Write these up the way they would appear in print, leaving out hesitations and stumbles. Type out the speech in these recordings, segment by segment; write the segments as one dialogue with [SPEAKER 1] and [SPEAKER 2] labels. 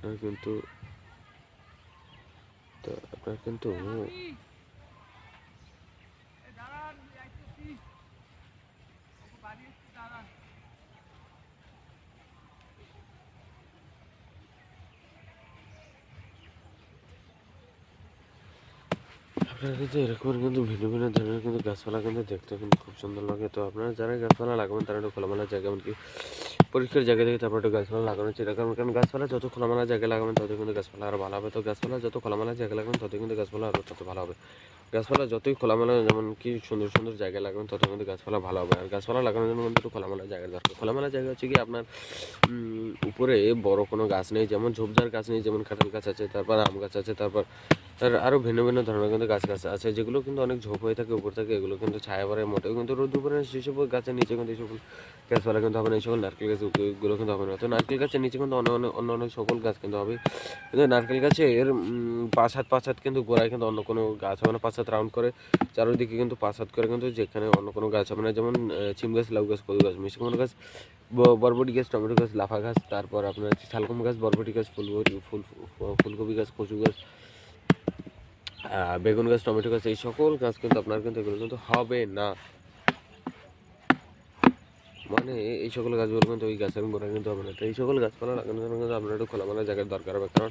[SPEAKER 1] আপনার কিন্তু আপনার কিন্তু এরকম কিন্তু ভিন্ন ভিন্ন ধরনের কিন্তু গাছপালা কিন্তু দেখতে কিন্তু খুব সুন্দর লাগে। তো আপনারা যারা গাছপালা লাগাবেন তারা একটু খোলামেলা জায়গা, এমনকি পরিষ্কার জায়গা থেকে তারপর একটু গাছপালা লাগানো চেষ্টা করবেন। কারণ গাছপালা যত খোলামেলা জায়গায় লাগাবেন তত কিন্তু গাছপালা আরও ভালো হবে। তো গাছপালা যত খোলামেলা জায়গায় লাগাবেন তত কিন্তু গাছপালা আরও তত ভালো হবে। গাছপালা যতই খোলামেলা, যেমন কি সুন্দর সুন্দর জায়গায় লাগাবেন তত কিন্তু গাছপালা ভালো হবে। আর গাছপালা লাগানোর জন্য কিন্তু একটু খোলামেলা জায়গার দরকার। খোলামেলা জায়গা হচ্ছে কি আপনার উপরে বড় কোনো গাছ নেই, যেমন ঝোপঝাড় গাছ নেই, যেমন কাঁঠাল গাছ আছে, তারপর আম গাছ আছে, তারপর আরও ভিন্ন ভিন্ন ধরনের কিন্তু গাছ গাছ আছে যেগুলো কিন্তু অনেক ঝোপ হয়ে থাকে উপর থেকে। এগুলো কিন্তু ছায়া পড়ে, মোটেও কিন্তু রোদ উপরে সেসব গাছের নিচে কিন্তু এই সকল গাছপালা কিন্তু হবে না। এই সকল নারকেল গাছগুলো কিন্তু হবে না। তো নারকেল গাছের নিচে কিন্তু অন্য অনেক সকল গাছ কিন্তু হবে। কিন্তু নারকেল গাছের 5 হাত কিন্তু গোড়ায় কিন্তু অন্য কোনো গাছ হবে না। 5 হাত রাউন্ড করে চারিদিকে কিন্তু 5 হাত করে কিন্তু যেখানে অন্য কোনো গাছ হবে না। যেমন সিম গাছ, লাউ গাছ, কদু গাছ, মিষ্টি কুমড়ো গাছ, বরবটি গাছ, টমেটো গাছ, লাফা গাছ, তারপর আপনার শালগম গাছ, বরবটি গাছ, ফুলকপি গাছ, কচু গাছ, বেগুন গাছ, টমেটো গাছ, এই সকল গাছ কিন্তু আপনার কিন্তু এগুলো কিন্তু হবে না। মানে এই সকল গাছগুলো কিন্তু ওই গাছের গোড়ায় কিন্তু হবে না। তো এই সকল গাছপালা লাগানোর জন্য কিন্তু আপনার একটু খোলামেলা জায়গার দরকার হবে। কারণ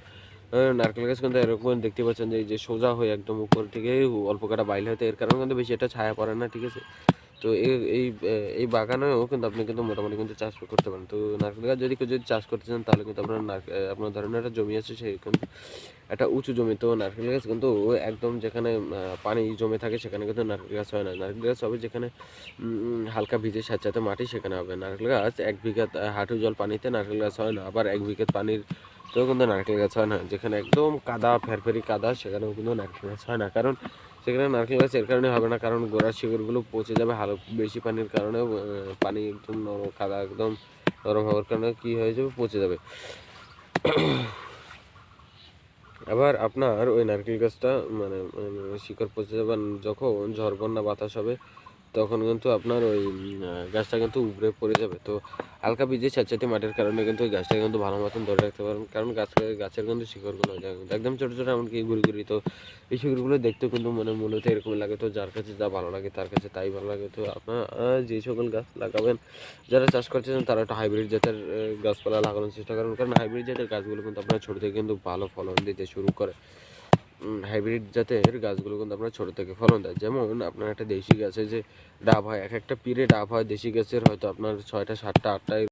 [SPEAKER 1] নারকেল গাছ কিন্তু এরকম দেখতে পাচ্ছেন যে সোজা হয়ে একদম উপর থেকে অল্প কাটা বাইলে হতে, এর কারণে কিন্তু বেশি একটা ছায়া পড়ে না, ঠিক আছে। তো এই বাগানেও কিন্তু আপনি কিন্তু মোটামুটি কিন্তু চাষ করতে পারেন। তো নারকেল গাছ যদি কেউ চাষ করতে চান তাহলে কিন্তু আপনার ধরেন একটা জমি আছে, সেই কিন্তু একটা উঁচু জমি। তো নারকেল গাছ কিন্তু একদম যেখানে পানি জমে থাকে সেখানে কিন্তু নারকেল গাছ হয় না। নারকেল গাছ হবে যেখানে হালকা ভিজে স্যাঁতস্যাঁতে মাটি, সেখানে হবে। নারকেল গাছ 1 বিঘা হাঁটু জল পানিতে নারকেল গাছ হয় না। আবার 1 বিঘা পানির তো কিন্তু নারকেল গাছ হয় না। যেখানে একদম কাদা, ফেরফেরি কাদা, সেখানেও কিন্তু নারকেল গাছ হয় না। কারণ সেখানে নারকেল গাছ এর কারণে হবে না, কারণ গোড়ার শিকড়গুলো পচে যাবে বেশি পানির কারণে। পানি একদম নরম, কাদা একদম নরম হওয়ার কারণে কী হয়ে যাবে, পচে যাবে। আবার আপনার ওই নারকেল গাছটা মানে শিকড় পচে যাবে যখন ঝড় বন্যা বাতাস হবে, তখন কিন্তু আপনার ওই গাছটা কিন্তু উপড়ে পড়ে যাবে। তো হালকা ভিজে স্যাঁতস্যাঁতে মাটির কারণে কিন্তু ওই গাছটা কিন্তু ভালো মতন ধরে রাখতে পারবেন। কারণ গাছের কিন্তু শিকড়গুলো একদম ছোটো ছোটো, এমনকি ঘুরি ঘুরি। তো এই শিকড়গুলো দেখতেও কিন্তু মূলত এরকম লাগে। তো যার কাছে যা ভালো লাগে তার কাছে তাই ভালো লাগে। তো আপনার যে সকল গাছ লাগাবেন, যারা চাষ করতেছেন তারা একটা হাইব্রিড জাতের গাছপালা লাগানোর চেষ্টা করুন। কারণ হাইব্রিড জাতের গাছগুলো কিন্তু আপনার ছোটো থেকে কিন্তু ভালো ফলন দিতে শুরু করে। হাইব্রিড জাতের গাছগুলো কিন্তু আপনার ছোটো থেকে ফলন দেয়। যেমন আপনার একটা দেশি গাছে যে ডাব হয়, এক একটা পিরে ডাব হয় দেশি গাছের হয়তো আপনার 6টা, 7টা, 8টা